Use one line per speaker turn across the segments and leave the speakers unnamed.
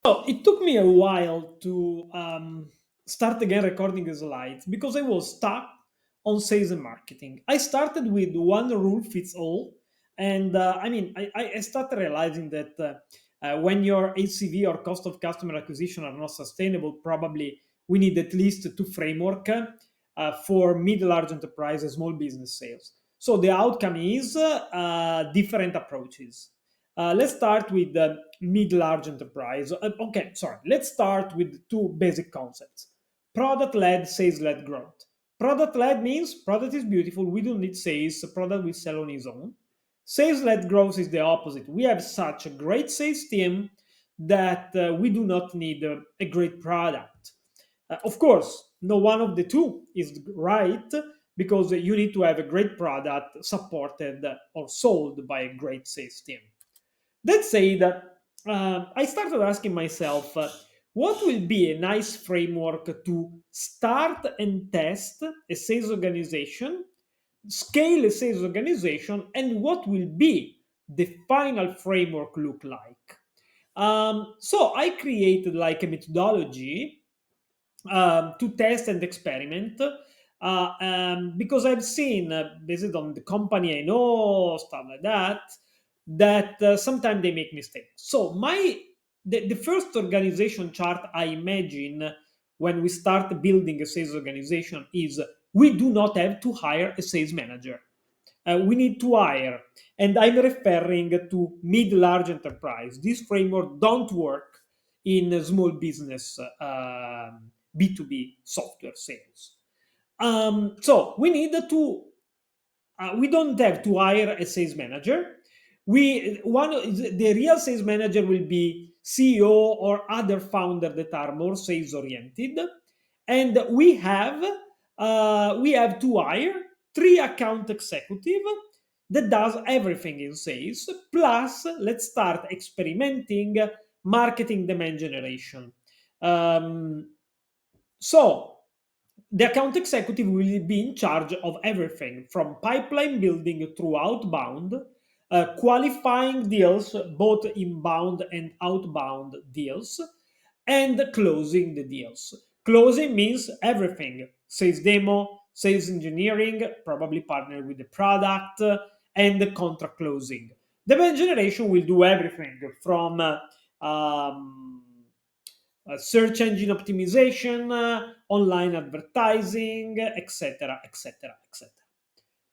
So it took me a while to start again recording the slides because I was stuck on sales and marketing. I started with one rule fits all, and I started realizing that when your ACV or cost of customer acquisition are not sustainable, probably we need at least two framework for mid-large enterprise and small business sales. So the outcome is different approaches. Let's start with the mid-large enterprise. Okay, sorry. Let's start with two basic concepts: product-led, sales-led growth. Product-led means product is beautiful. We don't need sales. The product will sell on its own. Sales-led growth is the opposite. We have such a great sales team that we do not need a great product. Of course, no one of the two is right because you need to have a great product supported or sold by a great sales team. Let's say that I started asking myself what will be a nice framework to start and test a sales organization, scale a sales organization, and what will be the final framework look like. So I created like a methodology to test and experiment because I've seen, based on the company I know, stuff like that, that sometimes they make mistakes. So the first organization chart I imagine when we start building a sales organization is we do not have to hire a sales manager. We need to hire, and I'm referring to mid-large enterprise. This framework don't work in small business B2B software sales. So we don't have to hire a sales manager. The real sales manager will be CEO or other founder that are more sales oriented, and we have to hire three account executive that does everything in sales. Plus, let's start experimenting marketing demand generation. Um, so the account executive will be in charge of everything from pipeline building through outbound, qualifying deals, both inbound and outbound deals, and closing the deals. Closing means everything: sales demo, sales engineering, probably partner with the product, and the contract closing. Demand generation will do everything from search engine optimization, online advertising, etc., etc., etc.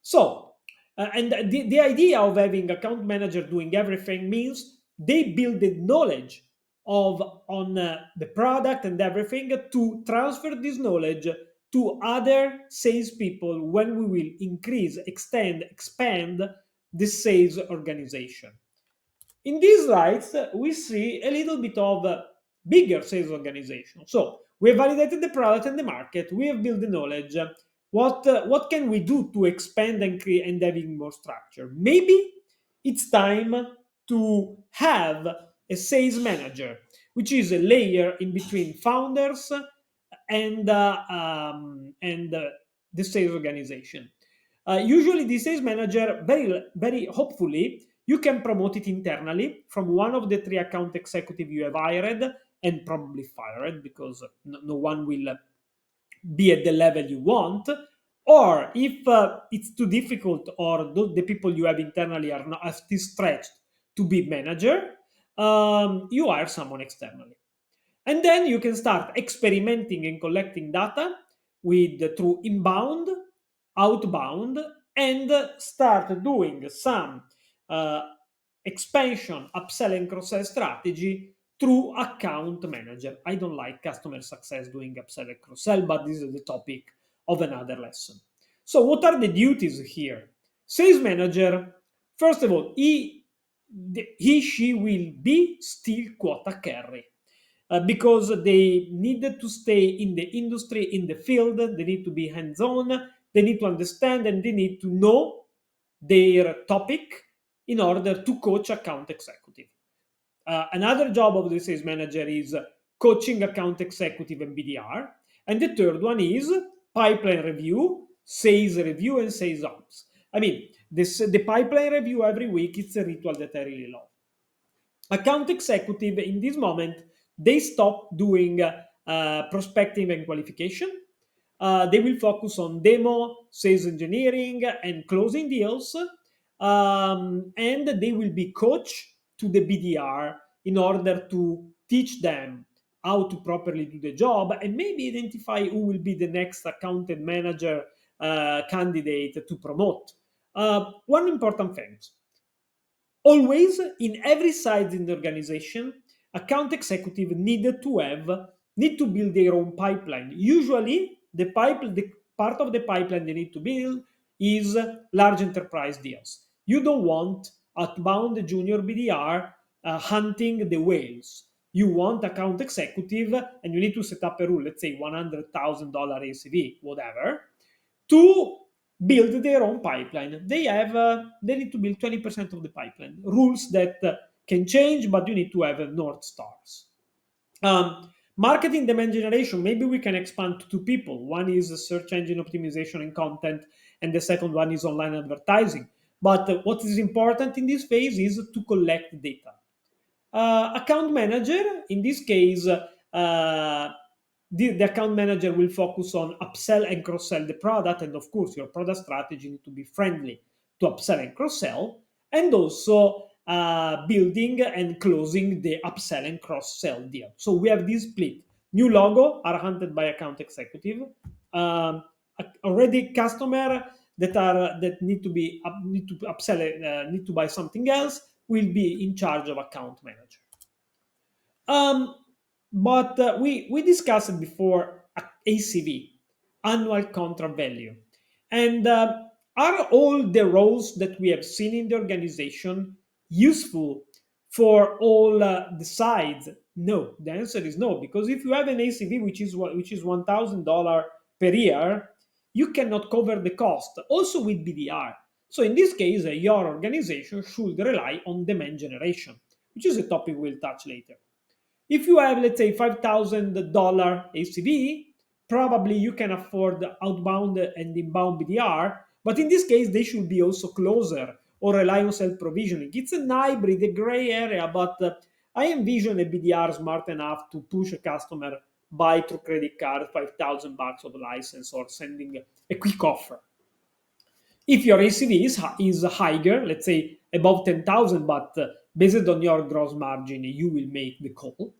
So, and the idea of having account manager doing everything means they build the knowledge of on the product and everything to transfer this knowledge to other salespeople when we will increase, extend, expand the sales organization. In these slides, we see a little bit of a bigger sales organization. So we have validated the product and the market. We have built the knowledge. What can we do to expand and create and having more structure? Maybe it's time to have a sales manager, which is a layer in between founders and the sales organization. Usually, the sales manager, very hopefully, you can promote it internally from one of the three account executive you have hired and probably fired because no one will be at the level you want. Or if it's too difficult or the people you have internally are still stretched to be manager, you hire someone externally. And then you can start experimenting and collecting data through inbound, outbound, and start doing some uh, expansion, upsell, and cross-sell strategy through account manager. I don't like customer success doing upsell and cross-sell, but this is the topic of another lesson. So, what are the duties here? Sales manager, first of all, she will be still quota carry because they needed to stay in the industry, in the field. They need to be hands on. They need to understand and they need to know their topic in order to coach account executive. Another job of the sales manager is coaching account executive and BDR. And the third one is pipeline review, and sales ops. I mean, the pipeline review every week, it's a ritual that I really love. Account executive in this moment they stop doing prospecting and qualification. They will focus on demo, sales engineering, and closing deals. And they will be coached to the BDR in order to teach them how to properly do the job and maybe identify who will be the next account manager candidate to promote. One important thing: always in every side in the organization, account executive need to build their own pipeline. Usually, the part of the pipeline they need to build is large enterprise deals. You don't want outbound junior BDR hunting the whales. You want account executive, and you need to set up a rule. Let's say $100,000 ACV, whatever, to build their own pipeline. They need to build 20% of the pipeline. Rules that can change, but you need to have North Stars. Marketing demand generation, maybe we can expand to two people. One is search engine optimization and content, and the second one is online advertising. But what is important in this phase is to collect data. Account manager, in this case, the account manager will focus on upsell and cross sell the product. And of course, your product strategy needs to be friendly to upsell and cross sell, and also building and closing the upsell and cross sell deal. So we have this split. New logo are hunted by account executive. Um, Already customer that need to upsell need to buy something else will be in charge of account manager. Um, but we discussed it before, ACV, annual contract value, and are all the roles that we have seen in the organization useful for all the sides? No, the answer is no, because if you have an ACV which is $1,000 per year, you cannot cover the cost. Also with BDR. So in this case, your organization should rely on demand generation, which is a topic we'll touch later. If you have, let's say, $5,000 ACV, probably you can afford outbound and inbound BDR, but in this case, they should be also closer or rely on self provisioning. It's a hybrid, a gray area, but I envision a BDR smart enough to push a customer buy through credit card $5,000 of license or sending a quick offer. If your ACV is higher, let's say above 10,000, but based on your gross margin, you will make the call.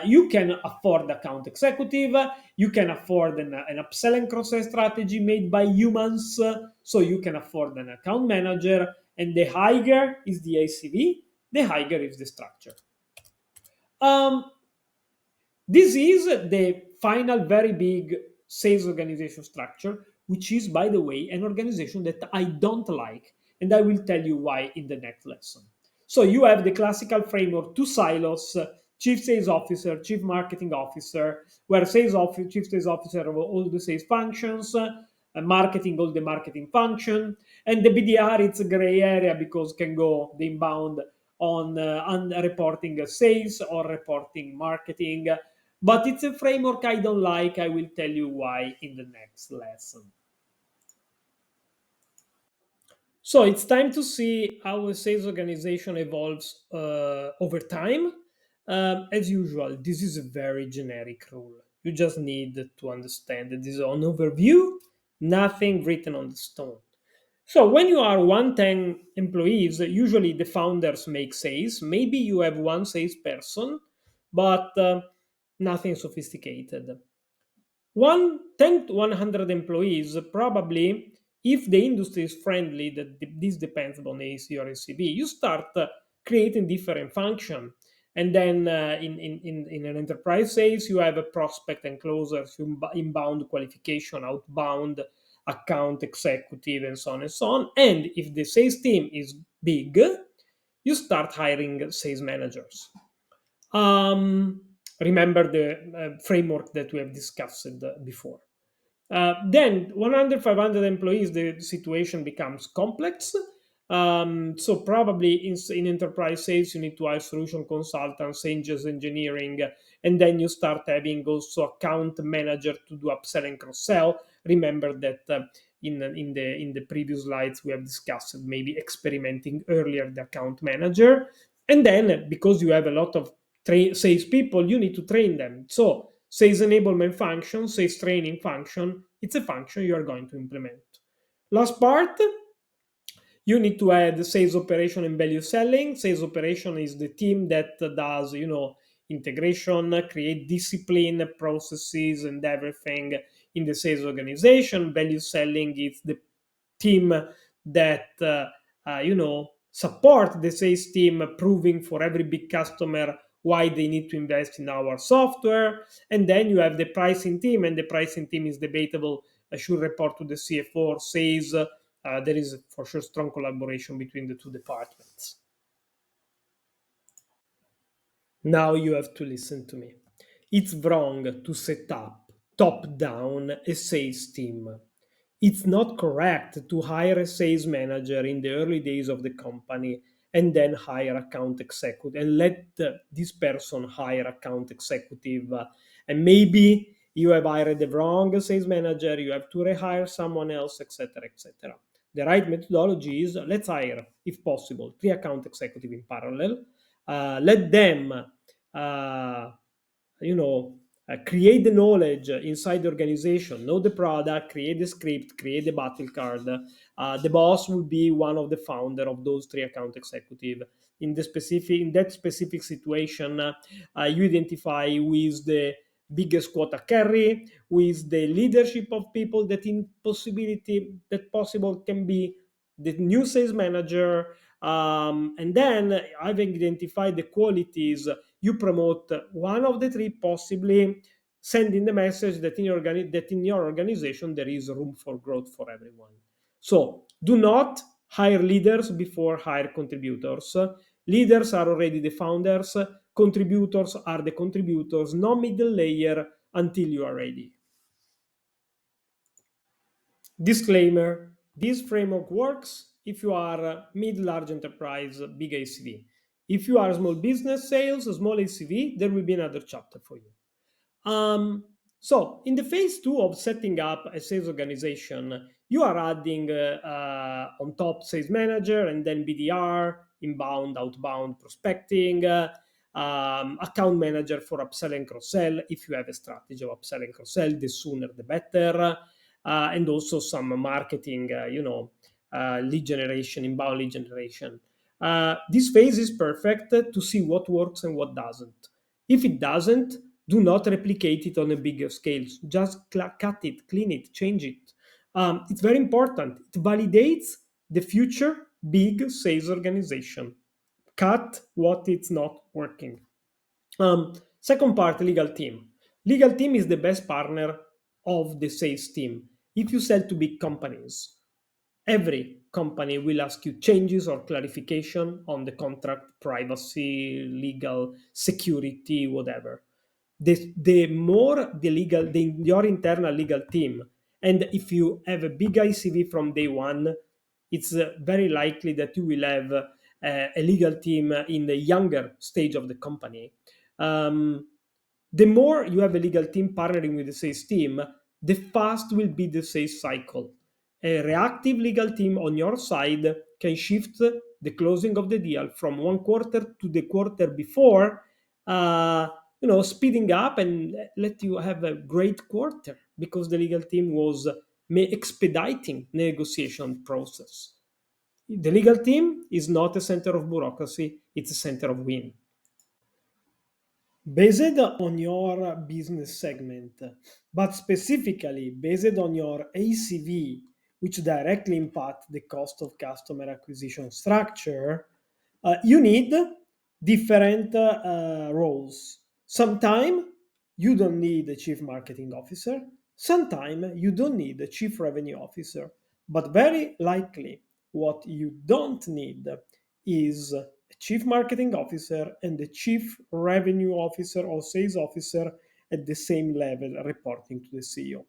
You can afford account executive. You can afford an upsell and cross-sell strategy made by humans. So you can afford an account manager. And the higher is the ACV, the higher is the structure. Um, this is the final very big sales organization structure, which is, by the way, an organization that I don't like. And I will tell you why in the next lesson. So you have the classical framework, two silos, chief sales officer, chief marketing officer, where chief sales officer of all the sales functions, marketing, all the marketing function. And the BDR, it's a gray area because can go the inbound on reporting sales or reporting marketing. But it's a framework I don't like. I will tell you why in the next lesson. So it's time to see how a sales organization evolves over time. As usual, this is a very generic rule. You just need to understand that this is an overview, nothing written on the stone. So when you are 110 employees, usually the founders make sales. Maybe you have one salesperson, but nothing sophisticated. 10 to 100 employees, probably, if the industry is friendly, this depends on AC or ACB, you start creating different function. And then in an enterprise sales, you have a prospect and closers, inbound qualification, outbound account executive, and so on and so on. And if the sales team is big, you start hiring sales managers. Um, Remember the framework that we have discussed before. Then 100, 500 employees, the situation becomes complex. So probably in enterprise sales, you need to hire solution consultants, sales engineering, and then you start having also account manager to do upsell and cross sell. Remember that in the previous slides we have discussed maybe experimenting earlier the account manager, and then because you have a lot of sales people, you need to train them. So sales enablement function, sales training function, it's a function you are going to implement. Last part, you need to add sales operation and value selling. Sales operation is the team that does, integration, create discipline, processes, and everything in the sales organization. Value selling is the team that support the sales team, proving for every big customer why they need to invest in our software. And then you have the pricing team, and the pricing team is debatable, should report to the CFO or sales. There is for sure strong collaboration between the two departments. Now you have to listen to me. It's wrong to set up top down a sales team. It's not correct to hire a sales manager in the early days of the company and then hire account executive and let this person hire account executive. And maybe you have hired the wrong sales manager, you have to rehire someone else, etc., etc. The right methodology is, let's hire, if possible, three account executive in parallel. Let them uh, you know create the knowledge inside the organization, know the product, create the script, create the battle card. The boss will be one of the founder of those three account executive. In that specific situation, you identify who is the biggest quota carry, who is the leadership of people that in possibility that possible can be the new sales manager. And then I've identified the qualities, you promote one of the three, possibly sending the message that that in your organization there is room for growth for everyone. So do not hire leaders before hire contributors. Leaders are already the founders, contributors are the contributors, no middle layer until you are ready. Disclaimer: this framework works if you are a mid-large enterprise, big ACV. If you are small business sales, small ACV, there will be another chapter for you. So, in the phase two of setting up a sales organization, you are adding on top sales manager and then BDR, inbound, outbound prospecting, account manager for upsell and cross sell. If you have a strategy of upsell and cross sell, the sooner the better. And also some marketing, lead generation, inbound lead generation. This phase is perfect to see what works and what doesn't. If it doesn't, do not replicate it on a bigger scale. Just cut it, clean it, change it. It's very important. It validates the future big sales organization. Cut what it's not working. Second part, legal team. Legal team is the best partner of the sales team. If you sell to big companies, every company will ask you changes or clarification on the contract, privacy, legal, security, whatever. The more your internal legal team, and if you have a big ICV from day one, it's very likely that you will have a legal team in the younger stage of the company. Um, the more you have a legal team partnering with the sales team, the fast will be the sales cycle. A reactive legal team on your side can shift the closing of the deal from one quarter to the quarter before, speeding up and let you have a great quarter because the legal team was expediting the negotiation process. The legal team is not a center of bureaucracy, it's a center of win. Based on your business segment, but specifically based on your ACV, which directly impact the cost of customer acquisition structure, you need different roles. Sometimes you don't need a chief marketing officer, sometimes you don't need a chief revenue officer, but very likely what you don't need is a chief marketing officer and a chief revenue officer or sales officer at the same level reporting to the CEO.